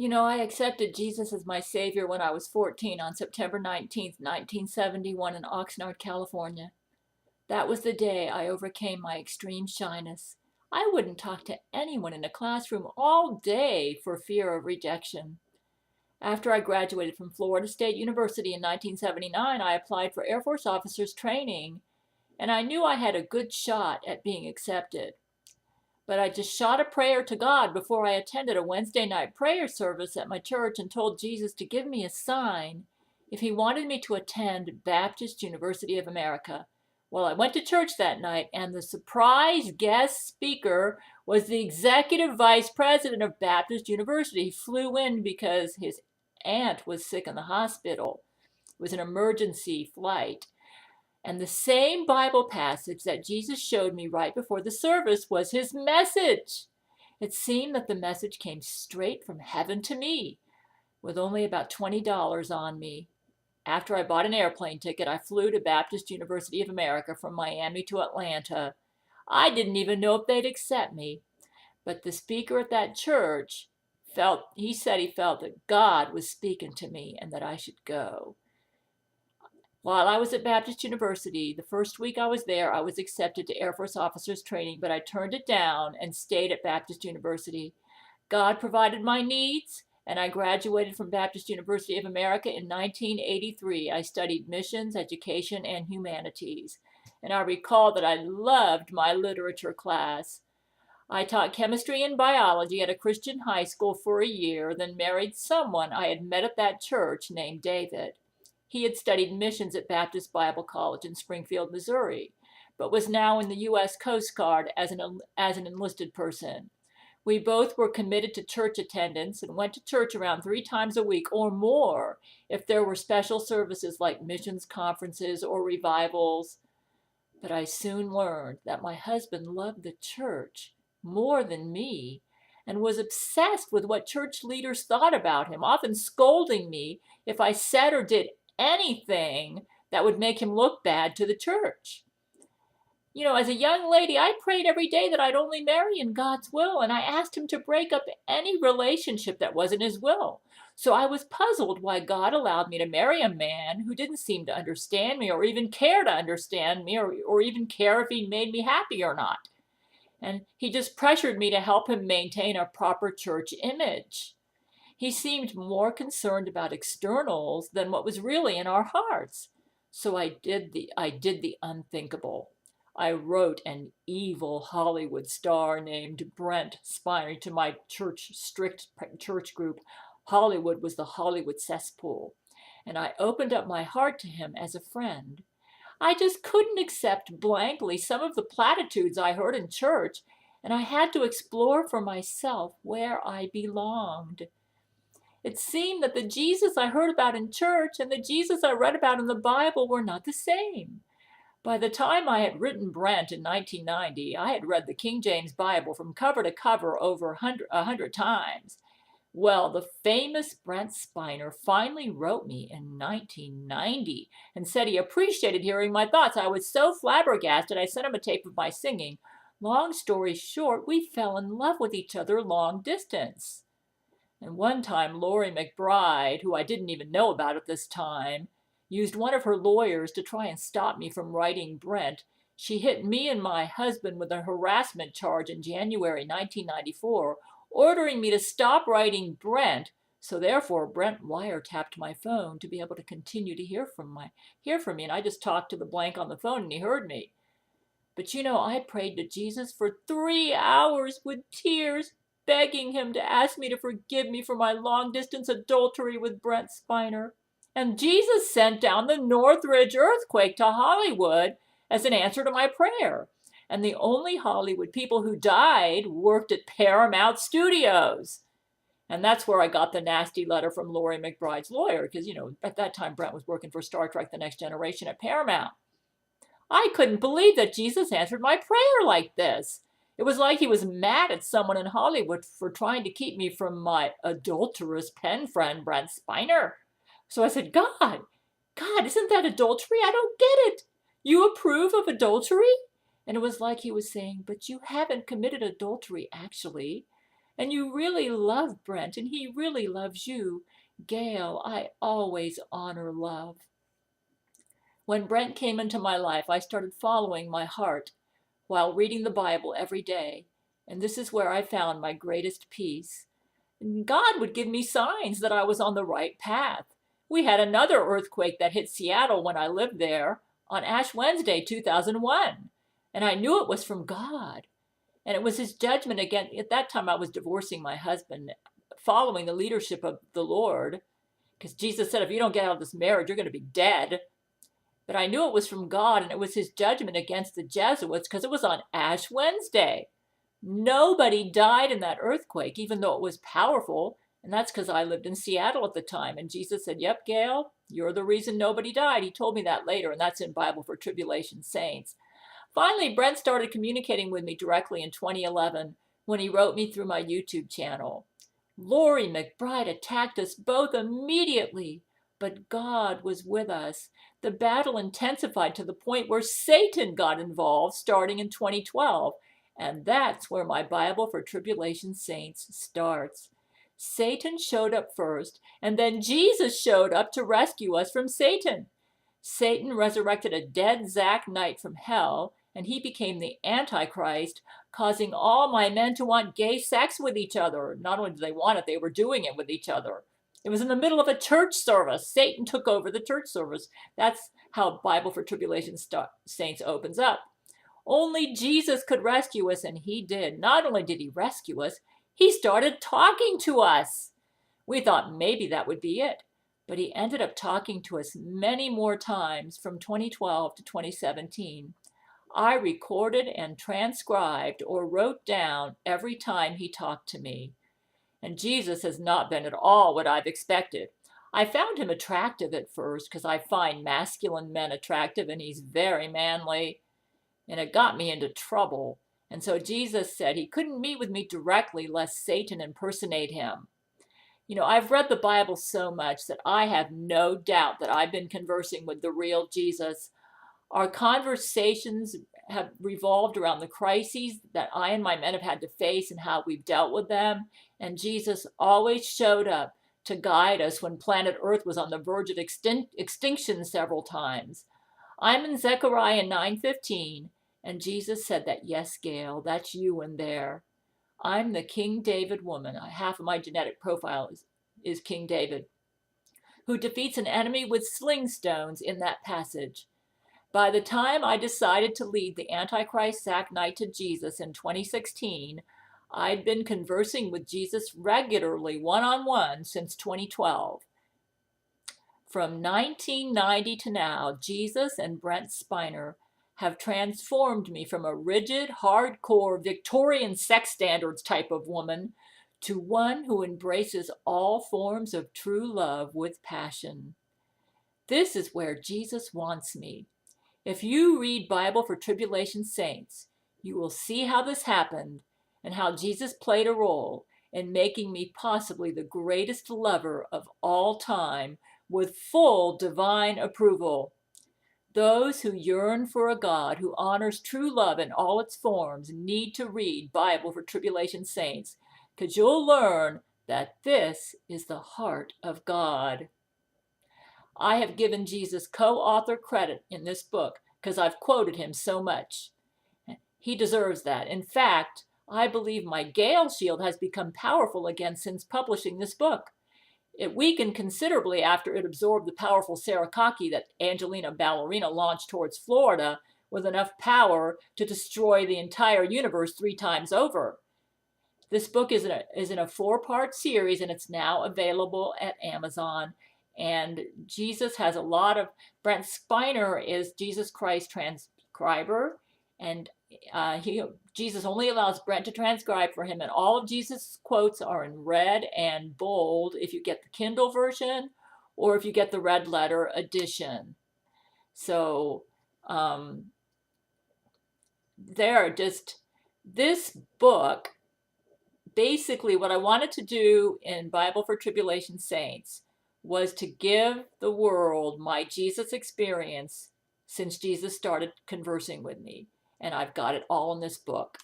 I accepted Jesus as my Savior when I was 14 on September 19th, 1971 in Oxnard, California. That was the day I overcame my extreme shyness. I wouldn't talk to anyone in a classroom all day for fear of rejection. After I graduated from Florida State University in 1979, I applied for Air Force officers training, and I knew I had a good shot at being accepted. But I just shot a prayer to God before I attended a Wednesday night prayer service at my church and told Jesus to give me a sign if he wanted me to attend Baptist University of America. Well, I went to church that night, and the surprise guest speaker was the executive vice president of Baptist University. He flew in because his aunt was sick in the hospital. It was an emergency flight. And the same Bible passage that Jesus showed me right before the service was his message. It seemed that the message came straight from heaven to me, with only about $20 on me. After I bought an airplane ticket, I flew to Baptist University of America from Miami to Atlanta. I didn't even know if they'd accept me. But the speaker at that church he said he felt that God was speaking to me and that I should go. While I was at Baptist University, the first week I was there, I was accepted to Air Force officers training, but I turned it down and stayed at Baptist University. God provided my needs, and I graduated from Baptist University of America in 1983. I studied missions, education, and humanities. And I recall that I loved my literature class. I taught chemistry and biology at a Christian high school for a year, then married someone I had met at that church named David. He had studied missions at Baptist Bible College in Springfield, Missouri, but was now in the U.S. Coast Guard as an enlisted person. We both were committed to church attendance and went to church around 3 times a week or more if there were special services like missions conferences or revivals. But I soon learned that my husband loved the church more than me and was obsessed with what church leaders thought about him, often scolding me if I said or did anything that would make him look bad to the church. As a young lady, I prayed every day that I'd only marry in God's will, and I asked him to break up any relationship that wasn't his will. So I was puzzled why God allowed me to marry a man who didn't seem to understand me or even care to understand me or even care if he made me happy or not. And he just pressured me to help him maintain a proper church image. He seemed more concerned about externals than what was really in our hearts. So I did the unthinkable. I wrote an evil Hollywood star named Brent Spiner to my strict church group. Hollywood was the Hollywood cesspool. And I opened up my heart to him as a friend. I just couldn't accept blankly some of the platitudes I heard in church, and I had to explore for myself where I belonged. It seemed that the Jesus I heard about in church and the Jesus I read about in the Bible were not the same. By the time I had written Brent in 1990, I had read the King James Bible from cover to cover over 100 times. Well, the famous Brent Spiner finally wrote me in 1990 and said he appreciated hearing my thoughts. I was so flabbergasted, I sent him a tape of my singing. Long story short, we fell in love with each other long distance. And one time, Lori McBride, who I didn't even know about at this time, used one of her lawyers to try and stop me from writing Brent. She hit me and my husband with a harassment charge in January 1994, ordering me to stop writing Brent. So therefore, Brent wiretapped my phone to be able to continue to hear from me. And I just talked to the blank on the phone and he heard me. But I prayed to Jesus for 3 hours with tears, begging him to ask me to forgive me for my long-distance adultery with Brent Spiner. And Jesus sent down the Northridge earthquake to Hollywood as an answer to my prayer. And the only Hollywood people who died worked at Paramount Studios. And that's where I got the nasty letter from Lori McBride's lawyer, because, at that time Brent was working for Star Trek The Next Generation at Paramount. I couldn't believe that Jesus answered my prayer like this. It was like he was mad at someone in Hollywood for trying to keep me from my adulterous pen friend, Brent Spiner. So I said, God, isn't that adultery? I don't get it. You approve of adultery? And it was like he was saying, but you haven't committed adultery, actually. And you really love Brent, and he really loves you. Gail, I always honor love. When Brent came into my life, I started following my heart while reading the Bible every day. And this is where I found my greatest peace. God would give me signs that I was on the right path. We had another earthquake that hit Seattle when I lived there on Ash Wednesday, 2001. And I knew it was from God. And it was his judgment again. At that time, I was divorcing my husband, following the leadership of the Lord, because Jesus said, if you don't get out of this marriage, you're going to be dead. But I knew it was from God, and it was his judgment against the Jesuits because it was on Ash Wednesday. Nobody died in that earthquake, even though it was powerful. And that's because I lived in Seattle at the time. And Jesus said, yep, Gail, you're the reason nobody died. He told me that later, and that's in Bible for Tribulation Saints. Finally, Brent started communicating with me directly in 2011 when he wrote me through my YouTube channel. Lori McBride attacked us both immediately, but God was with us. The battle intensified to the point where Satan got involved starting in 2012. And that's where my Bible for Tribulation Saints starts. Satan showed up first, and then Jesus showed up to rescue us from Satan. Satan resurrected a dead Zach Knight from hell, and he became the Antichrist, causing all my men to want gay sex with each other. Not only did they want it, they were doing it with each other. It was in the middle of a church service. Satan took over the church service. That's how Bible for Tribulation Saints opens up. Only Jesus could rescue us, and he did. Not only did he rescue us, he started talking to us. We thought maybe that would be it, but he ended up talking to us many more times from 2012 to 2017. I recorded and transcribed or wrote down every time he talked to me. And Jesus has not been at all what I've expected. I found him attractive at first because I find masculine men attractive, and he's very manly. And it got me into trouble. And so Jesus said he couldn't meet with me directly lest Satan impersonate him. You know, I've read the Bible so much that I have no doubt that I've been conversing with the real Jesus. Our conversations have revolved around the crises that I and my men have had to face and how we've dealt with them. And Jesus always showed up to guide us when planet Earth was on the verge of extinction several times. I'm in Zechariah 9:15, and Jesus said that, yes, Gail, that's you in there. I'm the King David woman. Half of my genetic profile is King David, who defeats an enemy with sling stones in that passage. By the time I decided to lead the Antichrist Zach Knight to Jesus in 2016, I'd been conversing with Jesus regularly one-on-one since 2012. From 1990 to now, Jesus and Brent Spiner have transformed me from a rigid, hardcore, Victorian sex standards type of woman to one who embraces all forms of true love with passion. This is where Jesus wants me. If you read Bible for Tribulation Saints, you will see how this happened and how Jesus played a role in making me possibly the greatest lover of all time with full divine approval. Those who yearn for a God who honors true love in all its forms need to read Bible for Tribulation Saints, because you'll learn that this is the heart of God. I have given Jesus co-author credit in this book because I've quoted him so much. He deserves that. In fact, I believe my Gail shield has become powerful again since publishing this book. It weakened considerably after it absorbed the powerful Sarakaki that Angelina Ballerina launched towards Florida with enough power to destroy the entire universe 3 times over. This book is in a 4-part series, and it's now available at Amazon. And Jesus has a lot of, Brent Spiner is Jesus Christ transcriber, and Jesus only allows Brent to transcribe for him, and all of Jesus' quotes are in red and bold if you get the Kindle version or if you get the red letter edition. So this book, basically what I wanted to do in Bible for Tribulation Saints was to give the world my Jesus experience since Jesus started conversing with me. And I've got it all in this book.